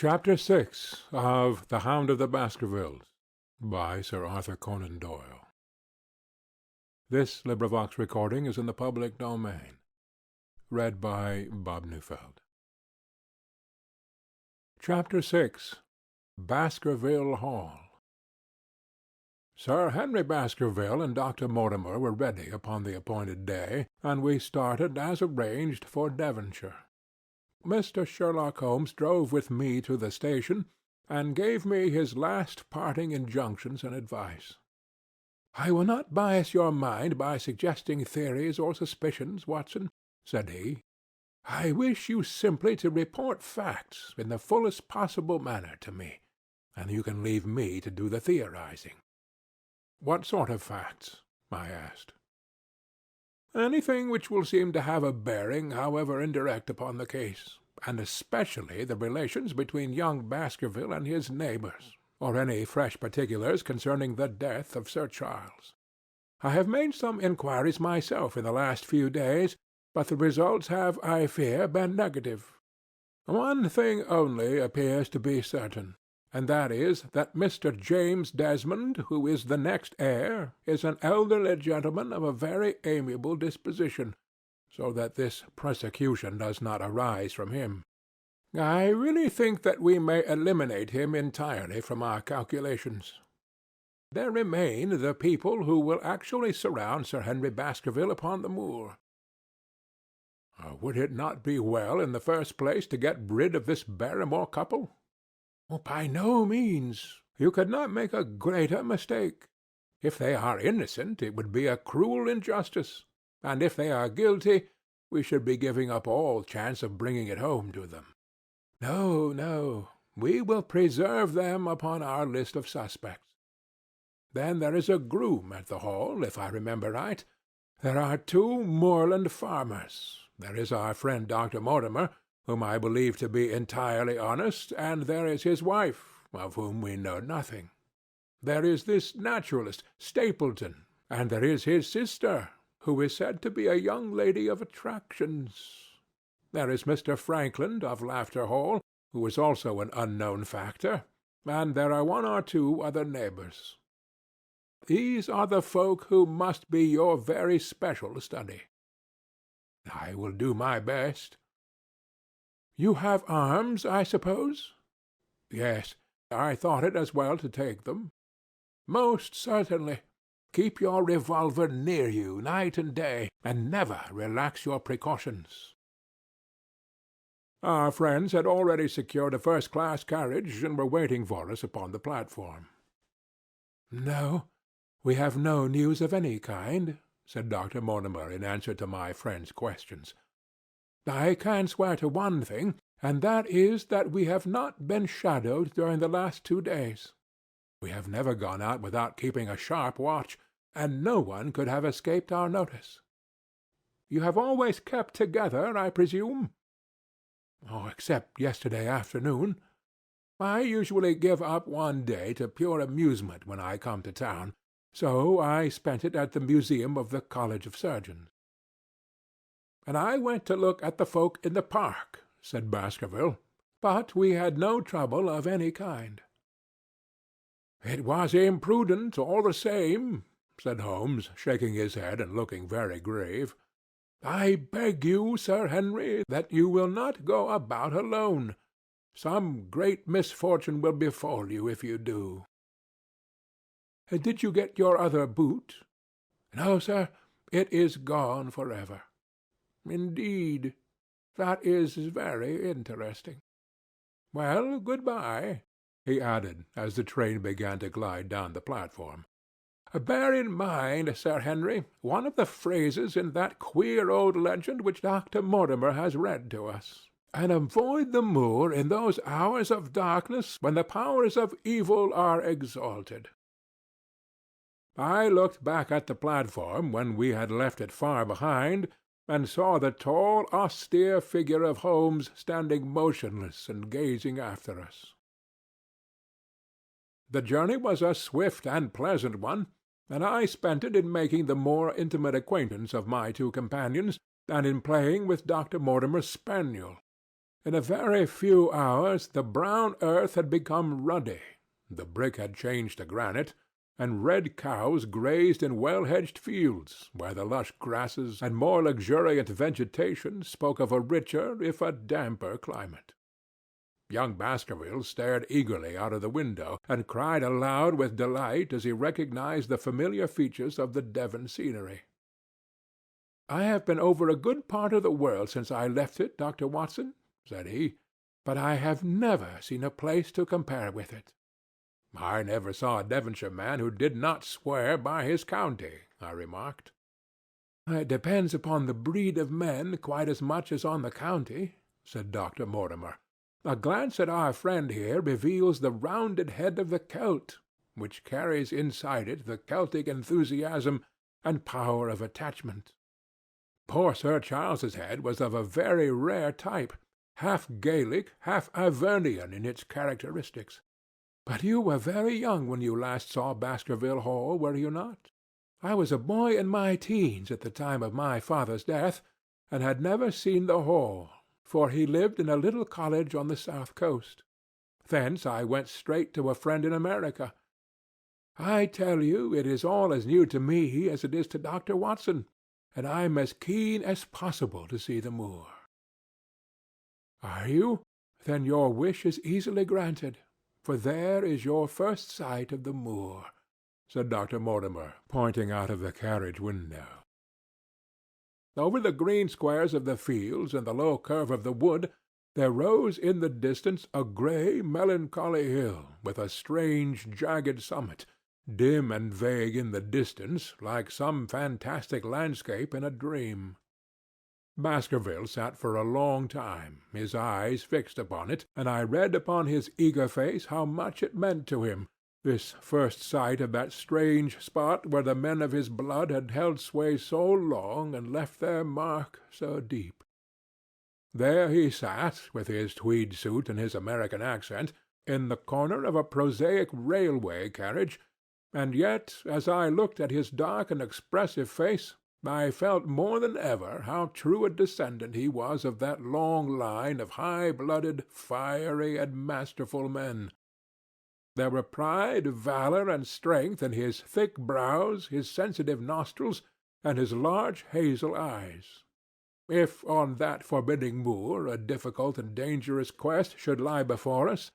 Chapter 6 of The Hound of the Baskervilles by Sir Arthur Conan Doyle. This recording is in the public domain. Read by Bob Neufeld. Chapter 6 Baskerville Hall. Sir Henry Baskerville and Dr. Mortimer were ready upon the appointed day, and we started, as arranged, for Devonshire. Mr. Sherlock Holmes drove with me to the station, and gave me his last parting injunctions and advice. "I will not bias your mind by suggesting theories or suspicions, Watson," said he. "I wish you simply to report facts in the fullest possible manner to me, and you can leave me to do the theorizing." "What sort of facts?" I asked. "Anything which will seem to have a bearing, however indirect, upon the case, and especially the relations between young Baskerville and his neighbors, or any fresh particulars concerning the death of Sir Charles. I have made some inquiries myself in the last few days, but the results have, I fear, been negative. One thing only appears to be certain, and that is that Mr. James Desmond, who is the next heir, is an elderly gentleman of a very amiable disposition, so that this persecution does not arise from him. I really think that we may eliminate him entirely from our calculations. There remain the people who will actually surround Sir Henry Baskerville upon the moor. Would it not be well, in the first place, to get rid of this Barrymore couple? By no means. You could not make a greater mistake. If they are innocent, it would be a cruel injustice, and if they are guilty, we should be giving up all chance of bringing it home to them. No, no, we will preserve them upon our list of suspects. Then there is a groom at the Hall, if I remember right. There are 2 moorland farmers. There is our friend Dr. Mortimer, whom I believe to be entirely honest, and there is his wife, of whom we know nothing. There is this naturalist, Stapleton, and there is his sister, who is said to be a young lady of attractions. There is Mr. Frankland of Laughter Hall, who is also an unknown factor, and there are 1 or 2 other neighbors. These are the folk who must be your very special study. I will do my best. You have arms, I suppose? Yes, I thought it as well to take them. Most certainly. Keep your revolver near you night and day, and never relax your precautions. Our friends had already secured a first-class carriage, and were waiting for us upon the platform. No, we have no news of any kind, said Dr. Mortimer in answer to my friend's questions. I can swear to one thing, and that is that we have not been shadowed during the last 2 days. We have never gone out without keeping a sharp watch, and no one could have escaped our notice. You have always kept together, I presume? Except yesterday afternoon. I usually give up one day to pure amusement when I come to town, so I spent it at the museum of the College of Surgeons. And I went to look at the folk in the park, said Baskerville, but we had no trouble of any kind. It was imprudent, all the same, said Holmes, shaking his head and looking very grave. I beg you, Sir Henry, that you will not go about alone. Some great misfortune will befall you if you do. Did you get your other boot? No, sir, it is gone forever. Indeed, that is very interesting. Well, good-bye, he added, as the train began to glide down the platform. Bear in mind, Sir Henry, one of the phrases in that queer old legend which Dr. Mortimer has read to us, and avoid the moor in those hours of darkness when the powers of evil are exalted. I looked back at the platform when we had left it far behind, and saw the tall, austere figure of Holmes standing motionless and gazing after us. The journey was a swift and pleasant one, and I spent it in making the more intimate acquaintance of my 2 companions, and in playing with Dr. Mortimer's spaniel. In a very few hours the brown earth had become ruddy, the brick had changed to granite, and red cows grazed in well-hedged fields, where the lush grasses and more luxuriant vegetation spoke of a richer, if a damper, climate. Young Baskerville stared eagerly out of the window, and cried aloud with delight as he recognized the familiar features of the Devon scenery. "I have been over a good part of the world since I left it, Dr. Watson," said he, "but I have never seen a place to compare with it." "I never saw a Devonshire man who did not swear by his county," I remarked. "It depends upon the breed of men quite as much as on the county," said Dr. Mortimer. "A glance at our friend here reveals the rounded head of the Celt, which carries inside it the Celtic enthusiasm and power of attachment. Poor Sir Charles's head was of a very rare type, half Gaelic, half Ivernian in its characteristics. But you were very young when you last saw Baskerville Hall, were you not? I was a boy in my teens at the time of my father's death, and had never seen the Hall, for he lived in a little college on the south coast. Thence I went straight to a friend in America. I tell you it is all as new to me as it is to Dr. Watson, and I'm as keen as possible to see the moor." "Are you? Then your wish is easily granted, for there is your first sight of the moor," said Dr. Mortimer, pointing out of the carriage window. Over the green squares of the fields and the low curve of the wood there rose in the distance a grey, melancholy hill with a strange, jagged summit, dim and vague in the distance, like some fantastic landscape in a dream. Baskerville sat for a long time, his eyes fixed upon it, and I read upon his eager face how much it meant to him, this first sight of that strange spot where the men of his blood had held sway so long and left their mark so deep. There he sat, with his tweed suit and his American accent, in the corner of a prosaic railway carriage, and yet, as I looked at his dark and expressive face, I felt more than ever how true a descendant he was of that long line of high-blooded, fiery, and masterful men. There were pride, valor, and strength in his thick brows, his sensitive nostrils, and his large hazel eyes. If on that forbidding moor a difficult and dangerous quest should lie before us,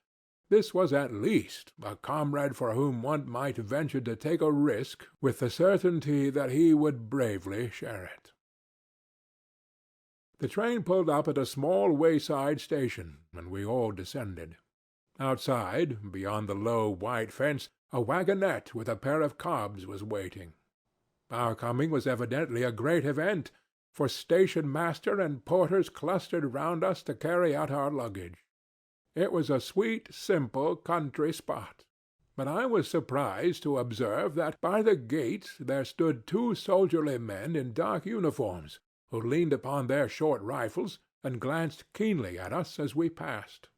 this was at least a comrade for whom one might venture to take a risk with the certainty that he would bravely share it. The train pulled up at a small wayside station, and we all descended. Outside, beyond the low white fence, a wagonette with a pair of cobs was waiting. Our coming was evidently a great event, for station-master and porters clustered round us to carry out our luggage. It was a sweet, simple, country spot, but I was surprised to observe that by the gate there stood two soldierly men in dark uniforms, who leaned upon their short rifles and glanced keenly at us as we passed.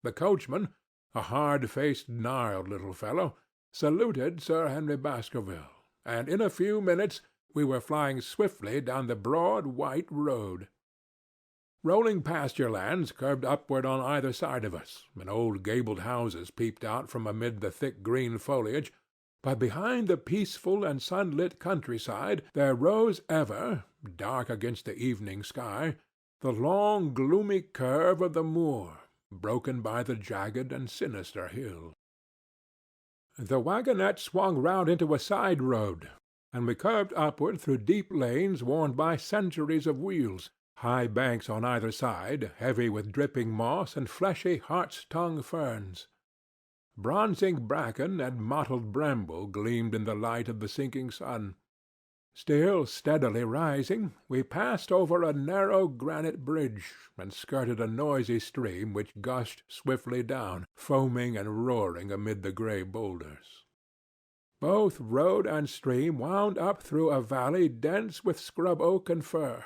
The coachman, a hard-faced, gnarled little fellow, saluted Sir Henry Baskerville, and in a few minutes we were flying swiftly down the broad white road. Rolling pasture lands curved upward on either side of us, and old gabled houses peeped out from amid the thick green foliage, but behind the peaceful and sunlit countryside there rose ever, dark against the evening sky, the long gloomy curve of the moor, broken by the jagged and sinister hill. The wagonette swung round into a side road, and we curved upward through deep lanes worn by centuries of wheels, high banks on either side, heavy with dripping moss and fleshy hart's-tongue ferns. Bronzing bracken and mottled bramble gleamed in the light of the sinking sun. Still steadily rising, we passed over a narrow granite bridge, and skirted a noisy stream which gushed swiftly down, foaming and roaring amid the gray boulders. Both road and stream wound up through a valley dense with scrub oak and fir.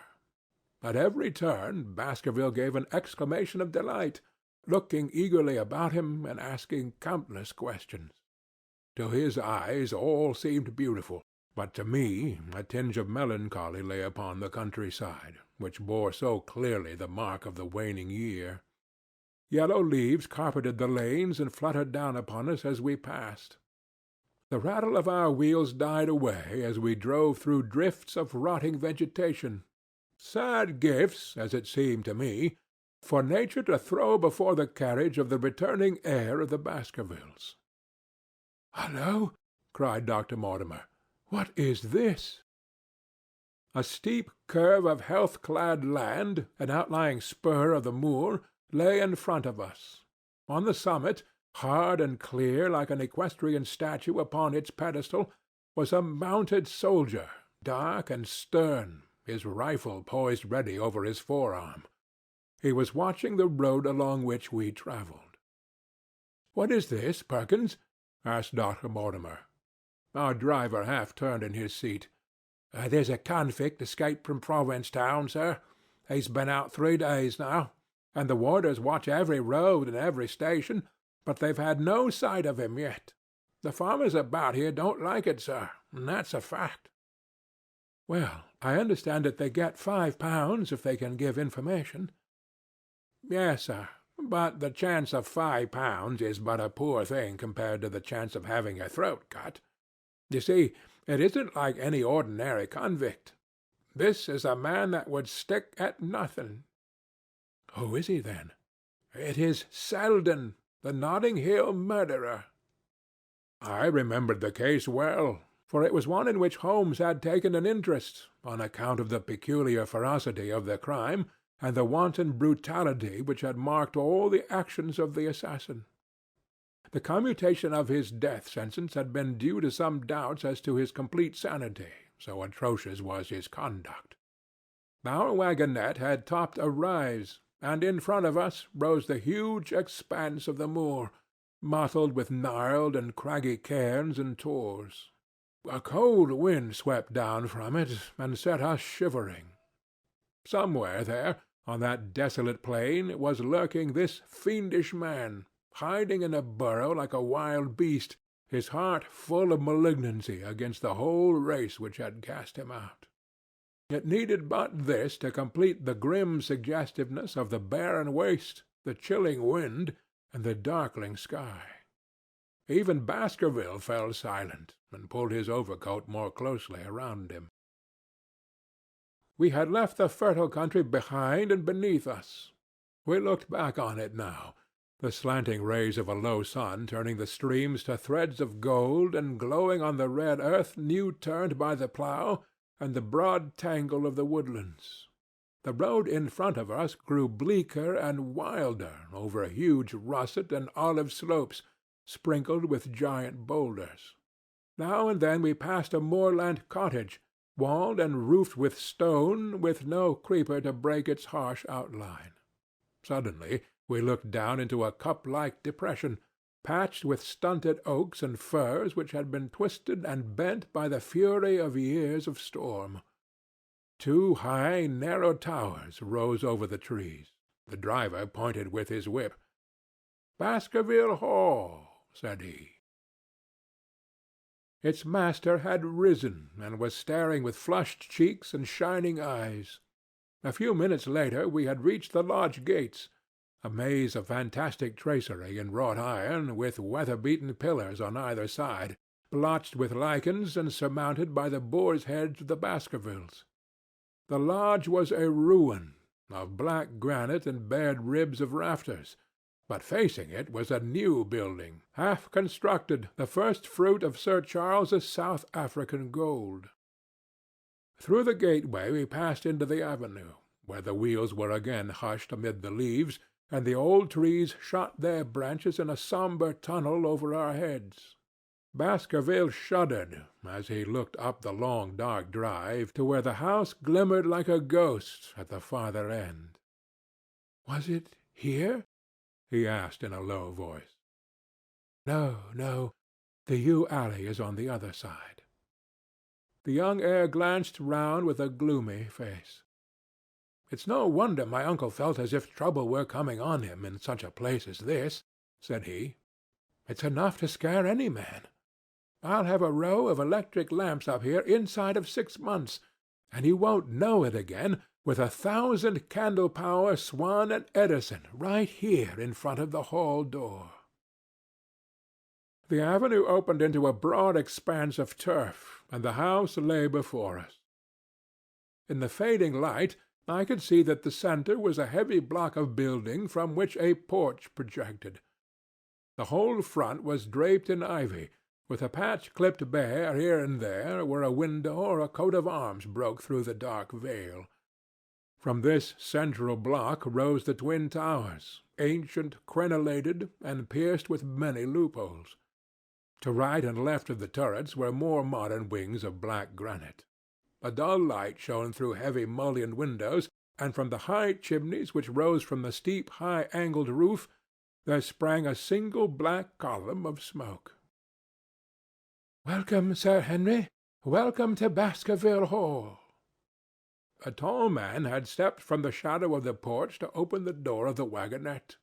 At every turn Baskerville gave an exclamation of delight, looking eagerly about him and asking countless questions. To his eyes all seemed beautiful, but to me a tinge of melancholy lay upon the countryside, which bore so clearly the mark of the waning year. Yellow leaves carpeted the lanes and fluttered down upon us as we passed. The rattle of our wheels died away as we drove through drifts of rotting vegetation, sad gifts, as it seemed to me, for nature to throw before the carriage of the returning heir of the Baskervilles. "Hullo!" cried Dr. Mortimer. "What is this?" A steep curve of health-clad land, an outlying spur of the moor, lay in front of us. On the summit, hard and clear like an equestrian statue upon its pedestal, was a mounted soldier, dark and stern, his rifle poised ready over his forearm. He was watching the road along which we travelled. "What is this, Perkins?" asked Dr. Mortimer. Our driver half turned in his seat. "There's a convict escaped from Provincetown, sir. He's been out 3 days now, and the warders watch every road and every station, but they've had no sight of him yet. The farmers about here don't like it, sir, and that's a fact." "Well, I understand that they get £5 if they can give information." "Yes, sir, but the chance of £5 is but a poor thing compared to the chance of having your throat cut. You see, it isn't like any ordinary convict. This is a man that would stick at nothing." "Who is he, then?" "It is Selden, the Notting Hill murderer." I remembered the case well, for it was one in which Holmes had taken an interest, on account of the peculiar ferocity of the crime, and the wanton brutality which had marked all the actions of the assassin. The commutation of his death sentence had been due to some doubts as to his complete sanity, so atrocious was his conduct. Our wagonette had topped a rise, and in front of us rose the huge expanse of the moor, mottled with gnarled and craggy cairns and tors. A cold wind swept down from it and set us shivering. Somewhere there, on that desolate plain, was lurking this fiendish man, hiding in a burrow like a wild beast, his heart full of malignancy against the whole race which had cast him out. It needed but this to complete the grim suggestiveness of the barren waste, the chilling wind, and the darkling sky. Even Baskerville fell silent, and pulled his overcoat more closely around him. We had left the fertile country behind and beneath us. We looked back on it now, the slanting rays of a low sun turning the streams to threads of gold and glowing on the red earth new turned by the plough and the broad tangle of the woodlands. The road in front of us grew bleaker and wilder over huge russet and olive slopes, sprinkled with giant boulders. Now and then we passed a moorland cottage, walled and roofed with stone, with no creeper to break its harsh outline. Suddenly we looked down into a cup-like depression, patched with stunted oaks and firs which had been twisted and bent by the fury of years of storm. 2 high, narrow towers rose over the trees. The driver pointed with his whip. "Baskerville Hall," said he. Its master had risen, and was staring with flushed cheeks and shining eyes. A few minutes later we had reached the lodge gates, a maze of fantastic tracery in wrought iron, with weather-beaten pillars on either side, blotched with lichens and surmounted by the boar's heads of the Baskervilles. The lodge was a ruin, of black granite and bared ribs of rafters, but facing it was a new building, half constructed, the first fruit of Sir Charles's South African gold. Through the gateway we passed into the avenue, where the wheels were again hushed amid the leaves, and the old trees shot their branches in a somber tunnel over our heads. Baskerville shuddered as he looked up the long dark drive to where the house glimmered like a ghost at the farther end. "Was it here?" he asked in a low voice. No, the yew alley is on the other side." The young heir glanced round with a gloomy face. "It's no wonder my uncle felt as if trouble were coming on him in such a place as this," said he. "It's enough to scare any man. I'll have a row of electric lamps up here inside of 6 months, and you won't know it again with 1,000 candle-power Swan and Edison right here in front of the hall door. The avenue opened into a broad expanse of turf, and the house lay before us. In the fading light I could see that the centre was a heavy block of building from which a porch projected. The whole front was draped in ivy, with a patch clipped bare here and there where a window or a coat of arms broke through the dark veil. From this central block rose the twin towers, ancient, crenellated, and pierced with many loopholes. To right and left of the turrets were more modern wings of black granite. A dull light shone through heavy mullioned windows, and from the high chimneys which rose from the steep, high-angled roof there sprang a single black column of smoke. "Welcome, Sir Henry. Welcome to Baskerville Hall." A tall man had stepped from the shadow of the porch to open the door of the wagonette.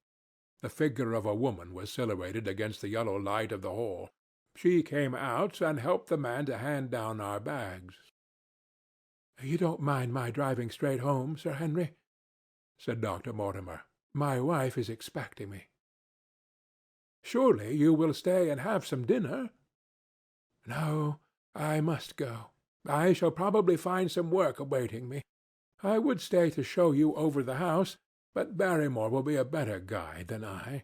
The figure of a woman was silhouetted against the yellow light of the hall. She came out and helped the man to hand down our bags. "You don't mind my driving straight home, Sir Henry?" said Dr. Mortimer. "My wife is expecting me." "Surely you will stay and have some dinner?" "No, I must go. I shall probably find some work awaiting me. I would stay to show you over the house, but Barrymore will be a better guide than I.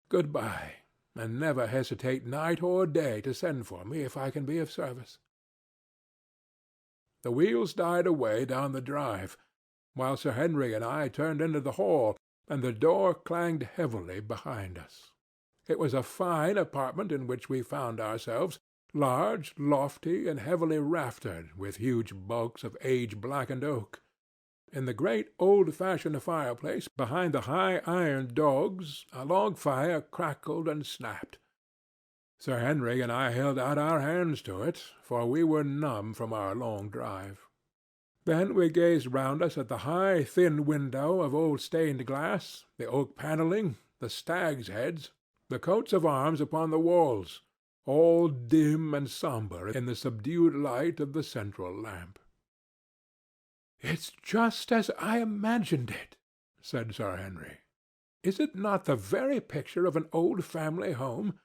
Good-bye, and never hesitate night or day to send for me if I can be of service." The wheels died away down the drive, while Sir Henry and I turned into the hall, and the door clanged heavily behind us. It was a fine apartment in which we found ourselves, large, lofty, and heavily raftered, with huge bulks of age-blackened oak. In the great old-fashioned fireplace, behind the high iron dogs, a log fire crackled and snapped. Sir Henry and I held out our hands to it, for we were numb from our long drive. Then we gazed round us at the high, thin window of old stained glass, the oak panelling, the stags' heads, the coats of arms upon the walls, all dim and sombre in the subdued light of the central lamp. "It's just as I imagined it," said Sir Henry. "Is it not the very picture of an old family home?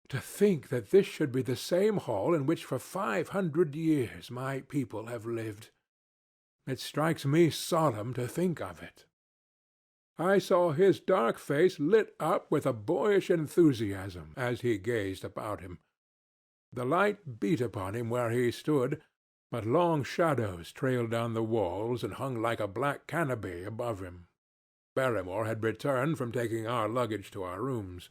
To think that this should be the same hall in which for 500 years my people have lived. It strikes me solemn to think of it." I saw his dark face lit up with a boyish enthusiasm as he gazed about him. The light beat upon him where he stood, but long shadows trailed down the walls and hung like a black canopy above him. Barrymore had returned from taking our luggage to our rooms.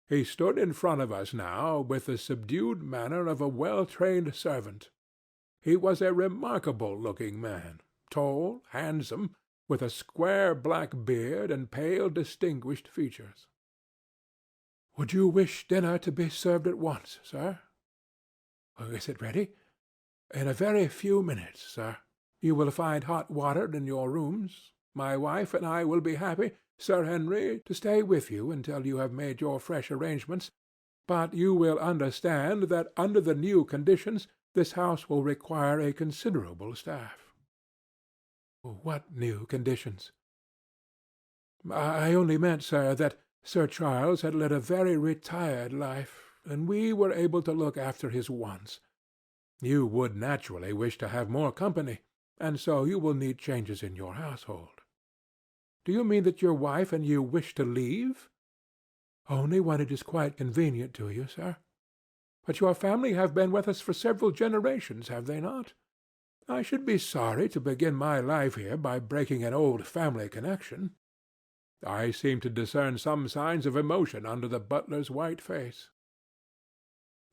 He stood in front of us now with the subdued manner of a well-trained servant. He was a remarkable-looking man, tall, handsome, with a square black beard and pale, distinguished features. "Would you wish dinner to be served at once, sir?" "Is it ready?" "In a very few minutes, sir. You will find hot water in your rooms. My wife and I will be happy, Sir Henry, to stay with you until you have made your fresh arrangements, but you will understand that under the new conditions this house will require a considerable staff." "What new conditions?" "I only meant, sir, that Sir Charles had led a very retired life, and we were able to look after his wants. You would naturally wish to have more company, and so you will need changes in your household." "Do you mean that your wife and you wish to leave?" "Only when it is quite convenient to you, sir." "But your family have been with us for several generations, have they not? I should be sorry to begin my life here by breaking an old family connection." I seemed to discern some signs of emotion under the butler's white face.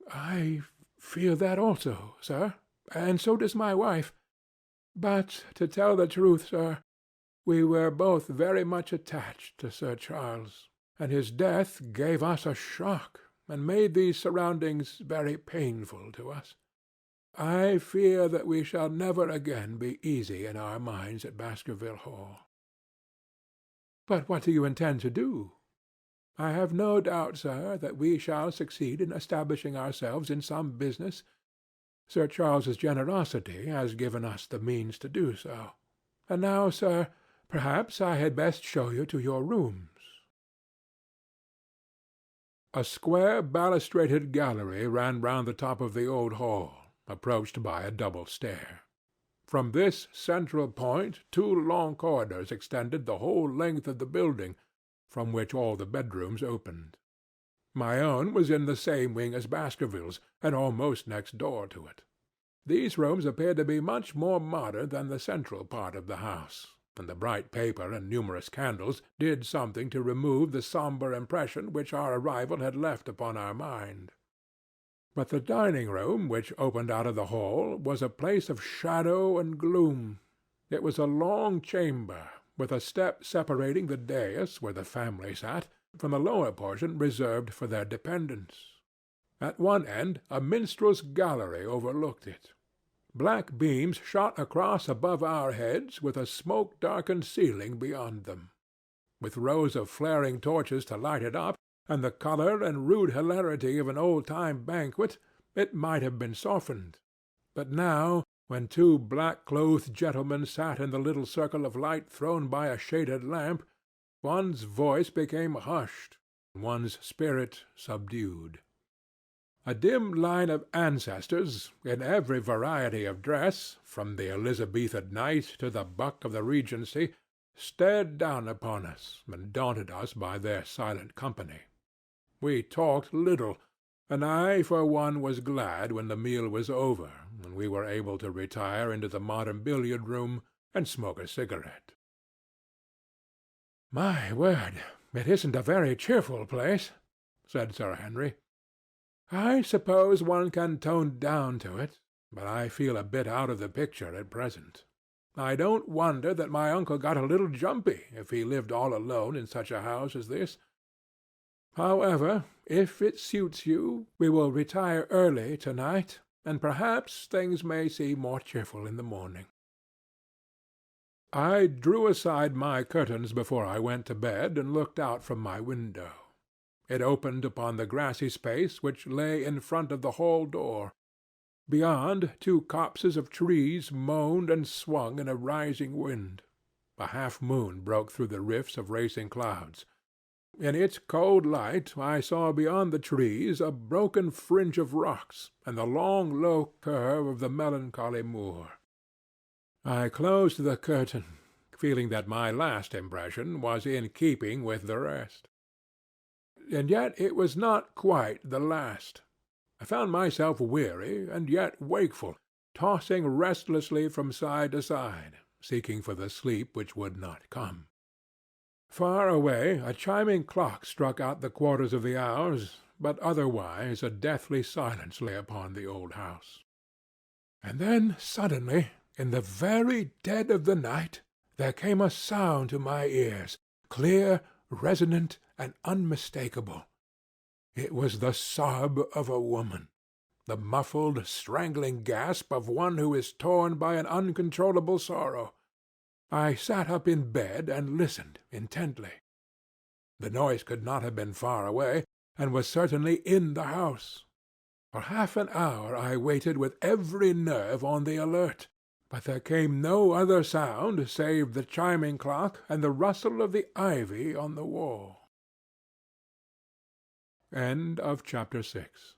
"I feel that also, sir, and so does my wife. But, to tell the truth, sir, we were both very much attached to Sir Charles, and his death gave us a shock and made these surroundings very painful to us. I fear that we shall never again be easy in our minds at Baskerville Hall." "But what do you intend to do?" "I have no doubt, sir, that we shall succeed in establishing ourselves in some business. Sir Charles's generosity has given us the means to do so. And now, sir, perhaps I had best show you to your rooms." A square balustraded gallery ran round the top of the old hall, approached by a double stair. From this central point 2 long corridors extended the whole length of the building, from which all the bedrooms opened. My own was in the same wing as Baskerville's, and almost next door to it. These rooms appeared to be much more modern than the central part of the house, and the bright paper and numerous candles did something to remove the somber impression which our arrival had left upon our mind. But the dining-room, which opened out of the hall, was a place of shadow and gloom. It was a long chamber, with a step separating the dais where the family sat from the lower portion reserved for their dependents. At one end a minstrel's gallery overlooked it. Black beams shot across above our heads, with a smoke-darkened ceiling beyond them. With rows of flaring torches to light it up, and the colour and rude hilarity of an old-time banquet, it might have been softened. But now, when 2 black-clothed gentlemen sat in the little circle of light thrown by a shaded lamp, one's voice became hushed, one's spirit subdued. A dim line of ancestors, in every variety of dress, from the Elizabethan knight to the buck of the Regency, stared down upon us and daunted us by their silent company. We talked little, and I for one was glad when the meal was over and we were able to retire into the modern billiard-room and smoke a cigarette. "My word, it isn't a very cheerful place," said Sir Henry. "I suppose one can tone down to it, but I feel a bit out of the picture at present. I don't wonder that my uncle got a little jumpy if he lived all alone in such a house as this. However, if it suits you, we will retire early to-night, and perhaps things may seem more cheerful in the morning." I drew aside my curtains before I went to bed and looked out from my window. It opened upon the grassy space which lay in front of the hall door. Beyond, 2 copses of trees moaned and swung in a rising wind. A half-moon broke through the rifts of racing clouds. In its cold light I saw beyond the trees a broken fringe of rocks and the long low curve of the melancholy moor. I closed the curtain, feeling that my last impression was in keeping with the rest. And yet it was not quite the last. I found myself weary and yet wakeful, tossing restlessly from side to side, seeking for the sleep which would not come. Far away a chiming clock struck out the quarters of the hours, but otherwise a deathly silence lay upon the old house. And then suddenly, in the very dead of the night, there came a sound to my ears, clear, resonant, and unmistakable. It was the sob of a woman, the muffled, strangling gasp of one who is torn by an uncontrollable sorrow. I sat up in bed and listened intently. The noise could not have been far away, and was certainly in the house. For half an hour I waited with every nerve on the alert, but there came no other sound save the chiming clock and the rustle of the ivy on the wall. Chapter 6